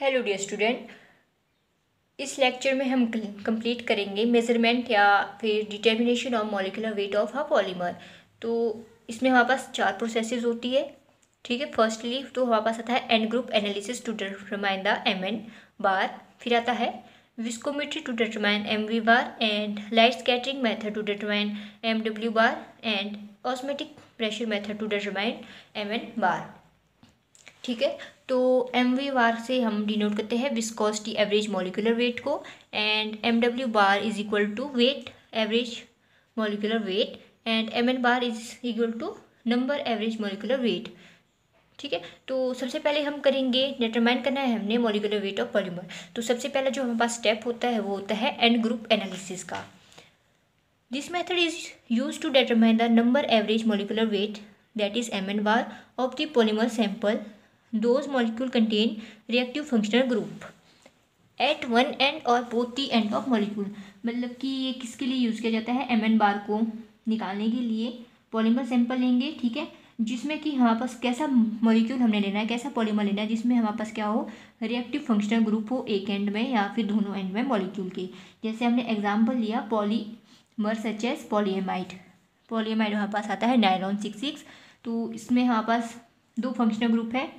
Hello dear student. इस lecture में हम कंप्लीट करेंगे मेजरमेंट या फिर determination of molecular weight of a polymer. तो इसमें हमारे पास 4 प्रोसेसेस होती है। ठीक है, फर्स्टली तो हमारे पास आता है end group analysis to determine the M N bar. फिर आता है viscometry to determine M V bar and light scattering method to determine M W bar and osmotic pressure method to determine M N bar. ठीक है, तो M V बार से हम denote करते हैं विस्कोसिटी एवरेज मॉलिक्यूलर वेट को, and M W bar is equal to weight average molecular weight and M N bar is equal to number average molecular weight. ठीक है, तो सबसे पहले हम करेंगे डिटरमाइन करना है हमने मॉलिक्यूलर वेट ऑफ पॉलीमर। तो सबसे पहला जो हमारे पास स्टेप होता है वो होता है एन ग्रुप एनालिसिस का। This method is use to determine the number average molecular weight that is M N bar of the polymer sample those molecule contain reactive functional group at one end और both the end of molecule। मतलब कि ये किसके लिए use किया जाता है, M N बार को निकालने के लिए पॉलीमर सैंपल लेंगे। ठीक है, जिसमें कि हमारे पास कैसा मॉलिक्यूल हमने लेना है, कैसा पॉलीमर लेना है जिसमें हमारे पास क्या हो, रिएक्टिव फंक्शनल ग्रुप हो एक एंड में या फिर दोनों एंड में मॉलिक्यूल के। जैसे हमने एग्जाम्पल लिया polymer such as polyamide. Polyamide हमारे पास आता है नायलॉन 66। तो इसमें हमारे पास 2 फंक्शनल ग्रुप है,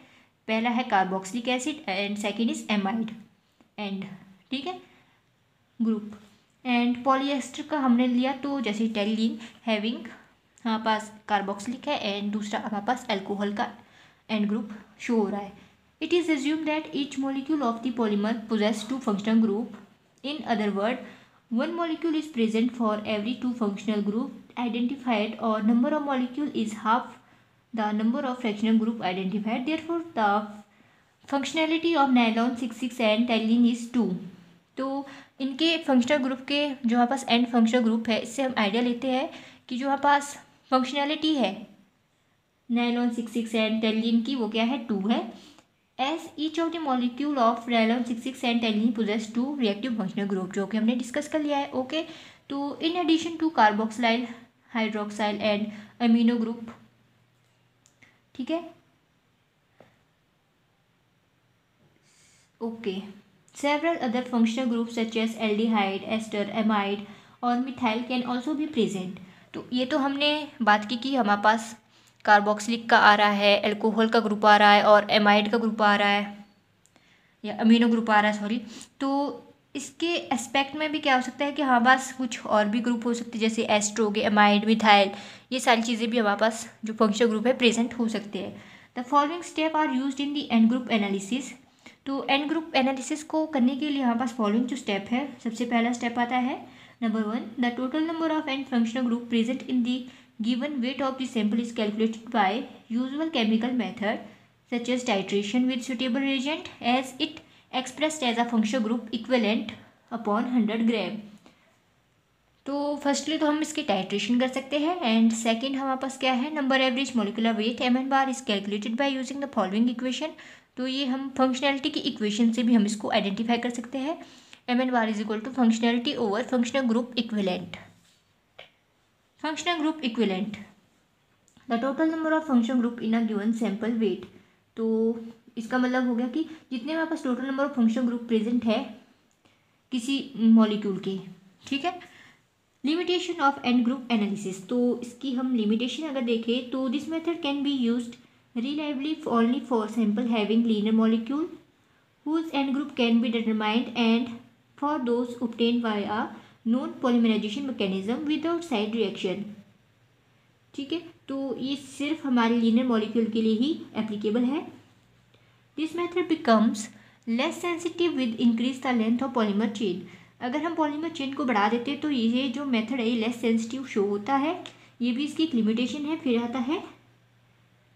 पहला है carboxylic acid and second is amide and. ठीक है, ग्रुप। एंड पॉलीएस्टर का हमने लिया तो जैसे टेलिन हैविंग हमारे पास कार्बोक्सिलिक है एंड दूसरा हमारे पास अल्कोहल का एंड ग्रुप शो हो रहा है। It is assume that each molecule of the polymer possess 2 functional group. In other word, one molecule is present for every 2 functional group identified or number of molecule is half the number of fractional group identified, therefore the functionality of nylon 66 and toluene is 2। तो इनके functional group के जो हमारे पास and functional group है, इससे हम idea लेते हैं कि जो हमारे पास फंक्शनैलिटी है नायलॉन 66 एंड टेलिन की वो क्या है, 2 है। As each of the molecule of nylon 66 and terylene possess 2 reactive functional group, जो कि हमने डिस्कस कर लिया है। ओके, तो in addition to carboxyl hydroxyl and amino group. ठीक है, okay, several other functional group such as aldehyde ester amide और methyl can also be present. तो ये तो हमने बात की कि हमारे पास कार्बोक्सिलिक का आ रहा है, अल्कोहल का ग्रुप आ रहा है और एमाइड का ग्रुप आ रहा है या अमीनो ग्रुप आ रहा है, सॉरी। तो इसके एस्पेक्ट में भी क्या हो सकता है कि हमारे पास कुछ और भी ग्रुप हो सकते हैं, जैसे एस्ट्रो के एमाइड मिथाइल, ये सारी चीज़ें भी हमारे पास जो फंक्शनल ग्रुप है प्रेजेंट हो सकते हैं। The following step are used in the end group analysis. तो एन ग्रुप एनालिसिस को करने के लिए हमारे पास फॉलोइंग जो स्टेप है, सबसे पहला स्टेप आता है number 1, the total number of end functional group present in the given weight of the sample is calculated by usual chemical method such as titration with suitable reagent as it expressed as a functional group equivalent upon 100 ग्राम। तो firstly तो हम इसकी titration कर सकते हैं and second हमारे पास क्या है, number average molecular weight M N bar is calculated by using the following equation. तो ये हम फंक्शनैलिटी की इक्वेशन से भी हम इसको आइडेंटिफाई कर सकते हैं। M N bar is equal to functionality over functional group equivalent. Functional group equivalent, the total number of functional group in a given sample weight. तो इसका मतलब हो गया कि जितने हमारे पास total number of functional group present है किसी मॉलिक्यूल के। ठीक है, limitation of end group analysis. तो इसकी हम लिमिटेशन अगर देखें तो this method can be used reliably only for sample having linear molecule whose end group can be determined and for those obtained by a non polymerization mechanism without side reaction. ठीक है, तो ये सिर्फ हमारे linear molecule के लिए ही applicable है। This method becomes less sensitive with increase the length of polymer chain. अगर हम पॉलीमर चेन को बढ़ा देते तो ये जो मेथड है ये लेस सेंसिटिव शो होता है, ये भी इसकी एक लिमिटेशन है। फिर आता है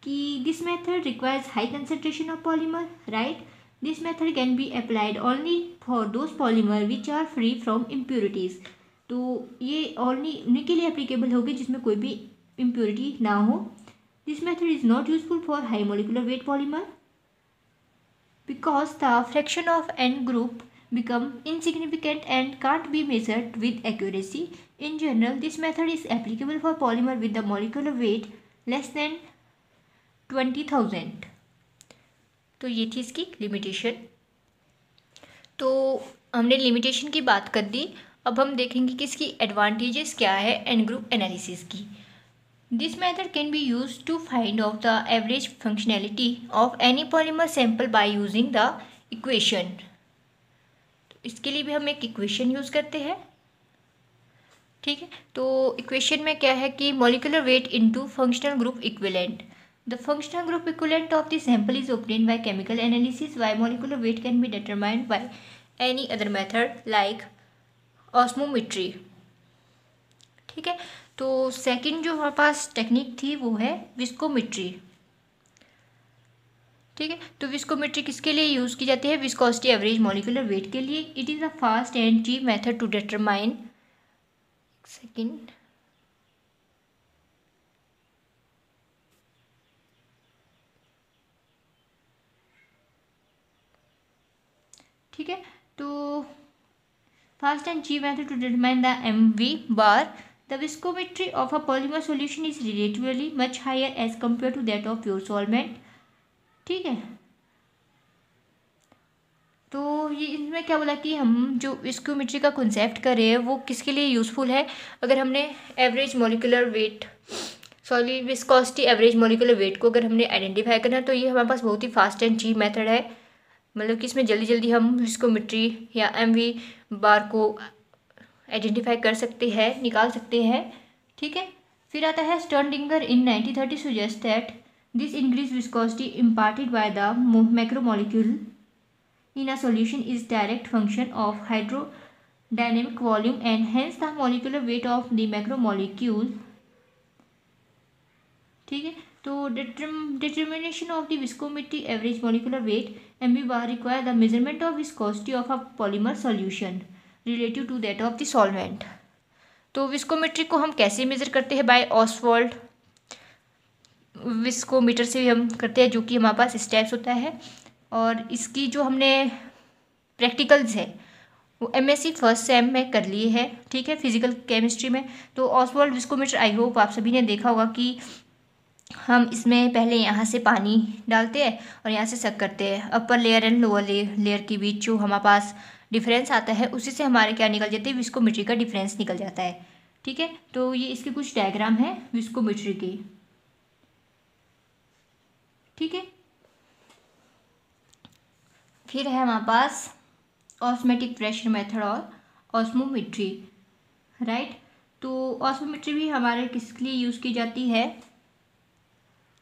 कि this method requires high concentration of polymer, right. This method can be applied only for those polymer which are free from impurities. तो ये ओनली उन्हीं के लिए एप्लीकेबल होगी जिसमें कोई भी impurity ना हो। This method is not useful for high molecular weight polymer because the fraction of N group become insignificant and can't be measured with accuracy. In general, this method is applicable for polymer with the molecular weight less than 20,000। तो ये थी इसकी limitation. तो हमने limitation की बात कर दी, अब हम देखेंगे कि इसकी एडवांटेजेस क्या है एन ग्रुप एनालिसिस की। This method can be use to find out the average functionality of any polymer sample by using the equation. तो इसके लिए भी हम एक इक्वेशन यूज़ करते हैं, ठीक है। तो इक्वेशन में क्या है कि molecular weight into functional group equivalent. The functional group equivalent of the sample is obtained by chemical analysis, while molecular weight can be determined by any other method like osmometry, ठीक है। तो second जो हमारे पास technique थी वो है विस्कोमेट्री, ठीक है। तो विस्कोमेट्री किसके लिए यूज़ की जाती है? विस्कोसिटी एवरेज मॉलिक्यूलर वेट के लिए। It is a fast and cheap method to determine, second, ठीक है। तो fast and cheap method to determine the MV bar. The viscometry of a polymer solution is relatively much higher as compared to that of pure solvent, ठीक है। तो ये इसमें क्या बोला कि हम जो विस्कोमेट्री का कॉन्सेप्ट कर रहे हैं वो किसके लिए यूज़फुल है? अगर हमने average molecular wait, sorry viscosity average molecular weight को अगर हमने आइडेंटिफाई करना है तो ये हमारे पास बहुत ही फास्ट एंड चीप मेथड है। मतलब कि इसमें जल्दी जल्दी हम विस्कोमेट्री या MV बार को आइडेंटिफाई कर सकते हैं, निकाल सकते हैं, ठीक है। फिर आता है स्टर्नडिंगर इन 1930 suggest that this increased viscosity imparted by the macromolecule in a solution is direct function of hydrodynamic volume and hence the molecular weight of the macromolecule, ठीक है। तो determination of the viscometry average molecular weight MV bar require the measurement of viscosity of a polymer solution relative to that of the solvent। तो विस्कोमेट्री को हम कैसे measure करते हैं? Bye Oswald viscometer से भी हम करते हैं, जो कि हमारे पास स्टेप्स होता है। और इसकी जो हमने प्रैक्टिकल्स है वो MSc फर्स्ट सेम में कर लिए हैं, ठीक है, फिजिकल केमिस्ट्री में। तो ऑसवाल्ड विस्कोमीटर आई होप आप सभी ने देखा होगा कि हम इसमें पहले यहाँ से पानी डालते हैं और यहाँ से सक करते हैं। Upper layer and lower layer के बीच जो हमारे पास डिफरेंस आता है उसी से हमारे क्या निकल जाते हैं? विस्कोमेट्री का डिफरेंस निकल जाता है, ठीक है। तो ये इसके कुछ डायग्राम है विस्कोमेट्री के, ठीक है। फिर है हमारे पास ऑस्मोटिक प्रेशर मेथड और ऑस्मोमेट्री, राइट। तो ऑस्मोमेट्री भी हमारे किसके लिए यूज़ की जाती है?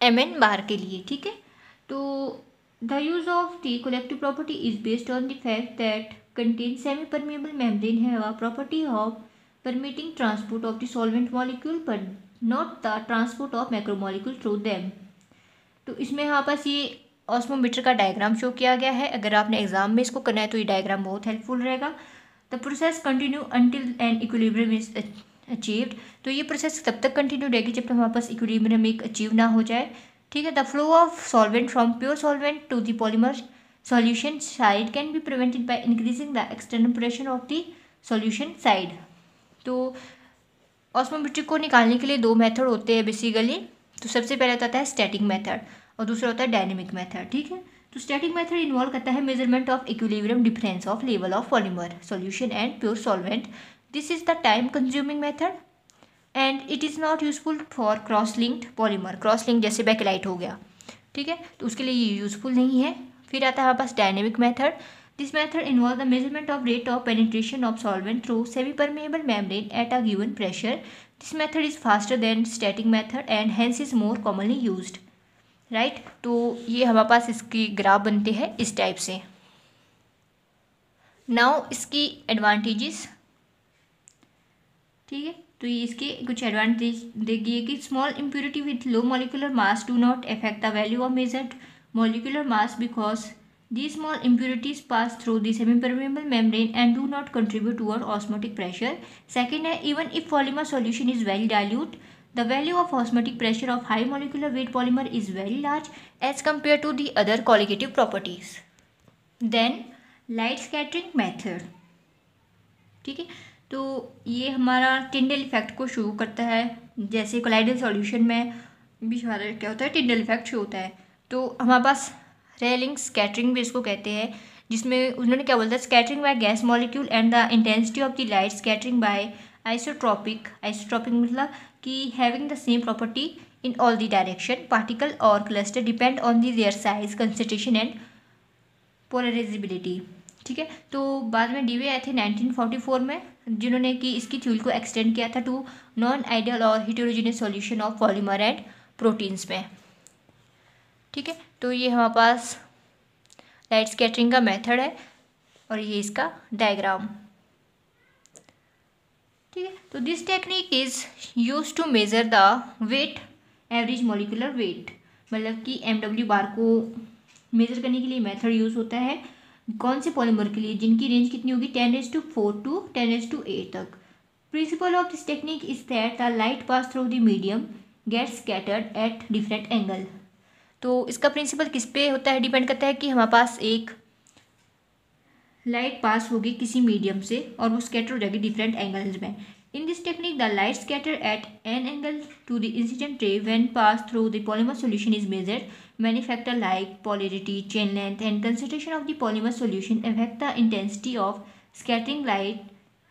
MN बार के लिए, ठीक है। तो the use of the collective property is based on the fact that contains semi-permeable membrane have a property of permitting transport of the solvent molecule but not the transport of macromolecule through them। तो इसमें हमारे पास ये osmometer का diagram show किया गया है। अगर आपने एग्जाम में इसको करना है तो ये डायग्राम बहुत हेल्पफुल रहेगा। The process continue until an equilibrium is achieved. तो ये प्रोसेस तब तक कंटिन्यू रहेगी जब तक हमारे पास इक्विलिब्रियम एक अचीव ना हो जाए, ठीक है। The flow of solvent from pure solvent to the polymer solution side can be prevented by increasing the external pressure of the solution side। तो ऑस्मोमेट्री को निकालने के लिए दो मेथड होते हैं बेसिकली। तो सबसे पहले होता है स्टैटिक मेथड और दूसरा होता है डायनेमिक मेथड, ठीक है। तो स्टैटिक मेथड इन्वॉल्व करता है measurement of equilibrium difference of level of polymer solution and pure solvent. This is the time consuming method and it is not useful for cross linked polymer. Cross link जैसे backlight हो गया, ठीक है, तो उसके लिए ये यूजफुल नहीं है। फिर आता है हमारे पास dynamic method. This method involve the measurement of rate of penetration of solvent through semi permeable membrane at a given pressure. This method is faster than static method and hence is more commonly used, right. तो ये हमारे पास इसकी graph बनते हैं इस type से। Now इसकी advantages, ठीक है। तो ये इसके कुछ एडवांटेज देखिए कि small impurity with low molecular mass do not affect the value of measured molecular mass because these small impurities pass through the semi-permeable membrane and do not contribute toward osmotic pressure। Second है even if polymer solution is very dilute, the value of osmotic pressure of high molecular weight polymer is very large as compared to the other colligative properties। Then light scattering method, ठीक है। तो ये हमारा Tyndall effect को show करता है। जैसे colloidal solution में भी हमारा क्या होता है? टिंडल इफेक्ट शो होता है। तो हमारे पास रेलिंग स्कैटरिंग भी इसको कहते हैं। जिसमें उन्होंने क्या बोला था, scattering by gas molecule and the intensity of the light scattering by isotropic मतलब कि having the same property in all the direction, particle और cluster depend on the their size, concentration and polarizability. ठीक है, तो बाद में डीवे आए थे 1944 में, जिन्होंने कि इसकी थ्योरी को एक्सटेंड किया था टू नॉन आइडियल और heterogeneous solution of polymer and proteins में। ठीक है, तो ये हमारे पास लाइट स्कैटरिंग का मेथड है और ये इसका डायग्राम। ठीक है, तो this technique is use to measure the weight, average molecular weight, मतलब कि MW बार को मेजर करने के लिए मेथड यूज होता है। कौन से पॉलीमर के लिए, जिनकी रेंज कितनी होगी 10⁻⁴ टू 10⁸ तक। Principle of this technique is that the light pass through the medium gets scattered at different angle. तो इसका प्रिंसिपल किस पे होता है, डिपेंड करता है कि हमारे पास एक लाइट पास होगी किसी मीडियम से और वो स्कैटर हो जाएगी डिफरेंट एंगल्स में। In this technique the light scatter at an angle to the incident ray when pass through the polymer solution is measured. Many factors like polarity, chain length, and concentration of the polymer solution affect the intensity of scattering light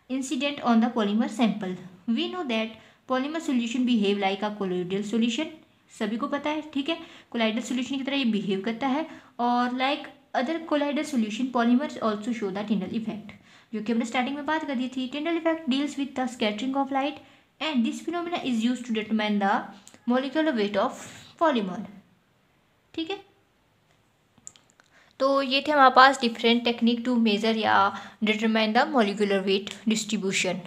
incident on the polymer sample. We know that polymer solution behave like a colloidal solution. सभी को पता है, ठीक है, colloidal solution की तरह ये behave करता है। और like other colloidal solution, polymers also show the Tyndall effect, जो कि हमने स्टार्टिंग में बात कर दी थी। Tyndall effect deals with the scattering of light, and this phenomena is used to determine the molecular weight of polymer. ठीक है, तो ये थे हमारे पास डिफरेंट टेक्निक टू मेज़र या determine the molecular wait distribution.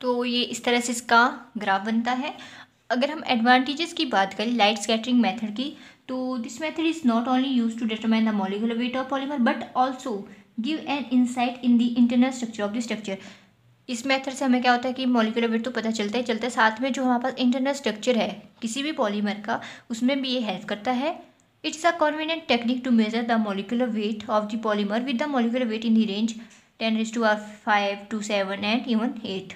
तो ये इस तरह से इसका ग्राफ बनता है। अगर हम एडवांटेजेस की बात करें लाइट स्कैटरिंग मेथड की, तो this method is not only use to determine the molecular weight of polymer but also give an insight in the internal structure of the structure. इस मेथड से हमें क्या होता है कि मॉलिक्यूलर वेट तो पता चलता है, साथ में जो हमारे पास इंटरनल स्ट्रक्चर है किसी भी पॉलीमर का, उसमें भी ये हेल्प करता है। It's a convenient technique to measure the molecular weight of the polymer with the molecular weight in the range 10⁵ to 7 and even 8.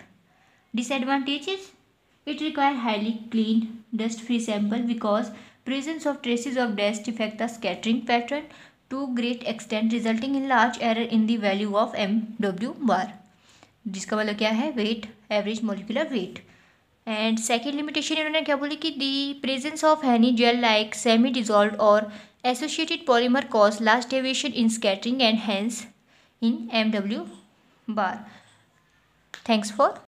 Disadvantages: it requires highly clean, dust-free sample because presence of traces of dust affect the scattering pattern to great extent, resulting in large error in the value of MW bar, जिसका मतलब क्या है, weight, average molecular weight. And second limitation इन्होंने क्या बोली कि the presence of any gel like semi dissolve और associated polymer cause large deviation in scattering and hence in MW bar. Thanks for